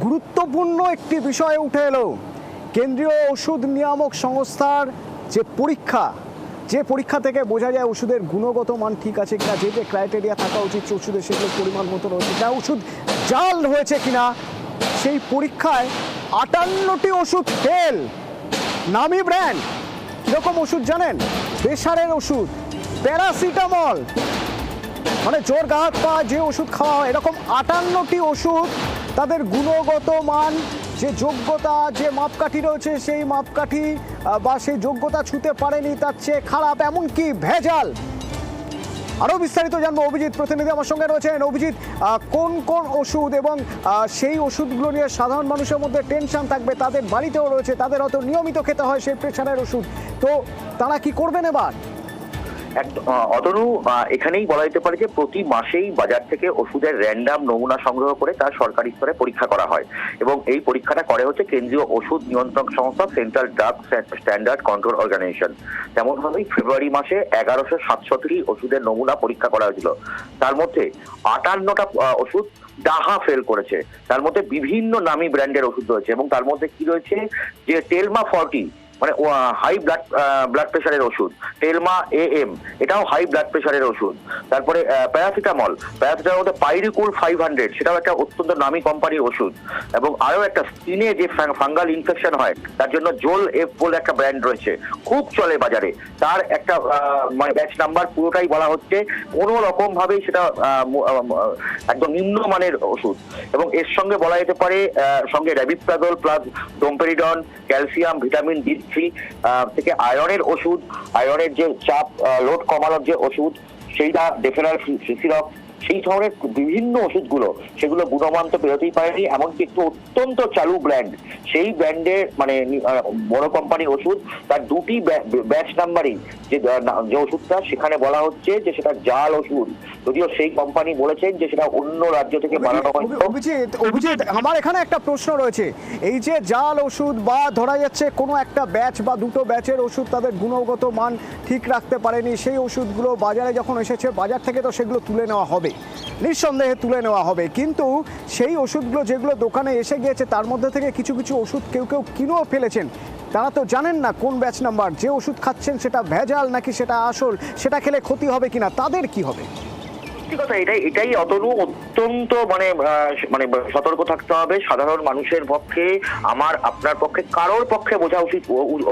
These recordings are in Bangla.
গুরুত্বপূর্ণ একটি বিষয় উঠে এলো। কেন্দ্রীয় ওষুধ নিয়ামক সংস্থার যে পরীক্ষা থেকে বোঝা যায় ওষুধের গুণগত মান ঠিক আছে কিনা, যে ক্রাইটেরিয়া থাকা উচিত ওষুধের সেগুলো পরিমাণ মতো রয়েছে কিনা, ওষুধ জাল হয়েছে কিনা, সেই পরীক্ষায় 58টি ওষুধ ফেল। নামি ব্র্যান্ড কিরকম ওষুধ জানেন? প্রেশারের ওষুধ, প্যারাসিটামল, মানে জোর গাহাত পাওয়া যে ওষুধ খাওয়া হয়, এরকম 58টি ওষুধ তাদের গুণগত মান, যে যোগ্যতা, যে মাপকাঠি রয়েছে সেই মাপকাঠি বা সেই যোগ্যতা ছুঁতে পারেনি, তার চেয়ে খারাপ, এমনকি ভেজাল। আরও বিস্তারিত জানবো, অভিজিৎ প্রতিনিধি আমার সঙ্গে রয়েছেন। অভিজিৎ, কোন কোন ওষুধ এবং সেই ওষুধগুলো নিয়ে সাধারণ মানুষের মধ্যে টেনশন থাকবে, তাদের বাড়িতেও রয়েছে, তাদের হয়তো নিয়মিত খেতে হয় সেই প্রেশারের ওষুধ, তো তারা কি করবেন এবার? অতনু, এখানেই বলা যেতে পারে যে প্রতি মাসেই বাজার থেকে ওষুধের র্যান্ডাম নমুনা সংগ্রহ করে তার সরকারি স্তরে পরীক্ষা করা হয় এবং এই পরীক্ষাটা করে হচ্ছে কেন্দ্রীয় ওষুধ নিয়ন্ত্রক সংস্থা, central drug standard control organisation. তেমনভাবেই ফেব্রুয়ারি মাসে 1167টি ওষুধের নমুনা পরীক্ষা করা হয়েছিল। তার মধ্যে 58টা ওষুধ ডাহা ফেল করেছে। তার মধ্যে বিভিন্ন নামী ব্র্যান্ডের ওষুধ রয়েছে এবং তার মধ্যে কি রয়েছে, যে টেলমা 40 মানে হাই ব্লাড প্রেশারের ওষুধ, টেলমা AM এটাও হাই ব্লাড প্রেশারের ওষুধ। তারপরে প্যারাসিটামল মধ্যে পাইরিকুল 500, সেটাও একটা অত্যন্ত নামী কোম্পানির ওষুধ। এবং আরো একটা স্কিনে যে ফাঙ্গাল ইনফেকশন হয় তার জন্য জোল এফ বলে একটা ব্র্যান্ড রয়েছে, খুব চলে বাজারে, তার একটা মানে ব্যাচ নাম্বার পুরোটাই বলা হচ্ছে কোনো রকম ভাবেই সেটা একদম নিম্নমানের ওষুধ। এবং এর সঙ্গে বলা যেতে পারে সঙ্গে rabeprazole plus domperidone, calcium, vitamin D3 থেকে আয়রনের ওষুধ, আয়রনের যে চাপ লোড কমানোর যে ওষুধ সেইটা, ডেফেনাল সিরাপ, সেই ধরনের বিভিন্ন ওষুধগুলো সেগুলো গুণমান তো পেরোতেই পারেনি। এমনকি একটু অত্যন্ত চালু ব্র্যান্ড, সেই ব্র্যান্ডের মানে বড় কোম্পানির ওষুধ, তার দুটি ব্যাচ নাম্বারই যে ওষুধটা, সেখানে বলা হচ্ছে যে সেটা জাল ওষুধ, যদিও সেই কোম্পানি বলেছেন যে সেটা অন্য রাজ্য থেকে বানানো হয়েছে। অভিজিৎ, আমার এখানে একটা প্রশ্ন রয়েছে, এই যে জাল ওষুধ বা ধরা যাচ্ছে কোনো একটা ব্যাচ বা দুটো ব্যাচের ওষুধ তাদের গুণগত মান ঠিক রাখতে পারেনি, সেই ওষুধগুলো বাজারে যখন এসেছে বাজার থেকে তো সেগুলো তুলে নেওয়া হবে, নিঃসন্দেহে তুলে নেওয়া হবে, কিন্তু সেই ওষুধগুলো যেগুলো দোকানে এসে গিয়েছে তার মধ্যে থেকে কিছু কিছু ওষুধ কেউ কিনেও ফেলেছেন। তারা তো জানেন না কোন ব্যাচ নাম্বার, যে ওষুধ খাচ্ছেন সেটা ভেজাল নাকি সেটা আসল, সেটা খেলে ক্ষতি হবে কিনা, তাদের কি হবে? কথা এটাই অতনু, অত্যন্ত মানে সতর্ক থাকতে হবে। সাধারণ মানুষের পক্ষে, আমার আপনার পক্ষে, কারোর পক্ষে বোঝা উচিত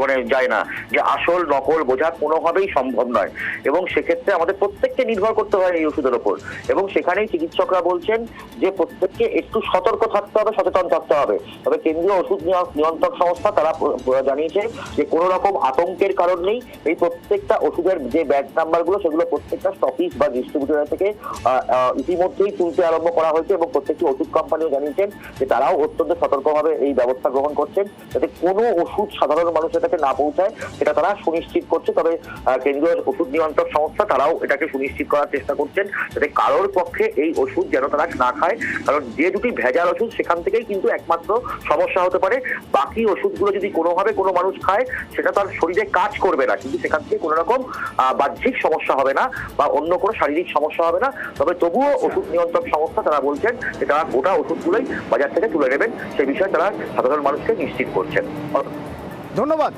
মানে যায় না যে আসল নকল বোঝা কোনোভাবেই সম্ভব নয়। এবং সেক্ষেত্রে আমাদের প্রত্যেককে নির্ভর করতে হয় এই ওষুধের ওপর। এবং সেখানেই চিকিৎসকরা বলছেন যে প্রত্যেককে একটু সতর্ক থাকতে হবে, সচেতন থাকতে হবে। তবে কেন্দ্রীয় ওষুধ নিয়ন্ত্রক সংস্থা তারা জানিয়েছে যে কোনো রকম আতঙ্কের কারণ নেই। এই প্রত্যেকটা ওষুধের যে ব্যাচ নাম্বারগুলো সেগুলো প্রত্যেকটা স্টকিস্ট বা ডিস্ট্রিবিউটর থেকে ইতিমধ্যেই তুলতে আরম্ভ করা হয়েছে এবং প্রত্যেকটি ওষুধ কোম্পানিও জানিয়েছেন যে তারাও অত্যন্ত সতর্কভাবে এই ব্যবস্থা গ্রহণ করছেন যাতে কোনো ওষুধ সাধারণ মানুষের কাছে না পৌঁছায়, সেটা তারা সুনিশ্চিত করছে। তবে কেন্দ্রীয় ওষুধ নিয়ন্ত্রক সংস্থা তারাও এটাকে সুনিশ্চিত করার চেষ্টা করছেন যাতে কারোর পক্ষে এই ওষুধ যেন তারা না খায়, কারণ যে দুটি ভেজাল ওষুধ সেখান থেকেই কিন্তু একমাত্র সমস্যা হতে পারে। বাকি ওষুধগুলো যদি কোনোভাবে কোনো মানুষ খায় সেটা তার শরীরে কাজ করবে না, কিন্তু সেখান থেকে কোনো রকম বাহ্যিক সমস্যা হবে না বা অন্য কোনো শারীরিক সমস্যা হবে না। তবে তবুও ওষুধ নিয়ন্ত্রক সংস্থা তারা বলছেন যে তারা গোটা ওষুধগুলোই বাজার থেকে তুলে নেবেন, সে বিষয়ে তারা সাধারণ মানুষকে নিশ্চিত করছেন। ধন্যবাদ।